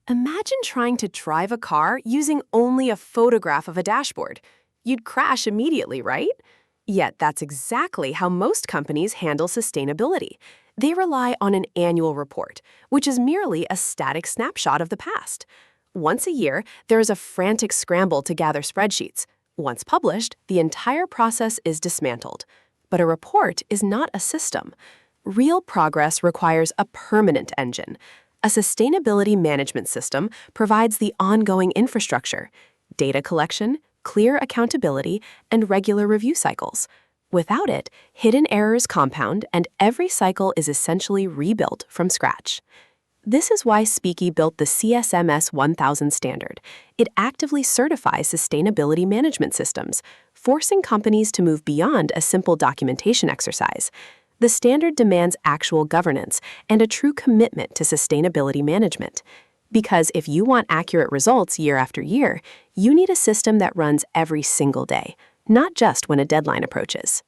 Imagine trying to drive a car using only a photograph of a dashboard. You'd crash immediately, right? Yet that's exactly how most companies handle sustainability. They rely on an annual report, which is merely a static snapshot of the past. Once a year, there is a frantic scramble to gather spreadsheets. Once published, the entire process is dismantled. But a report is not a system. Real progress requires a permanent engine. A sustainability management system provides the ongoing infrastructure, data collection, clear accountability, and regular review cycles. Without it, hidden errors compound and every cycle is essentially rebuilt from scratch. This is why Speeki built the CSMS 1000 standard. It actively certifies sustainability management systems, forcing companies to move beyond a simple documentation exercise. The standard demands actual governance and a true commitment to sustainability management. Because if you want accurate results year after year, you need a system that runs every single day, not just when a deadline approaches.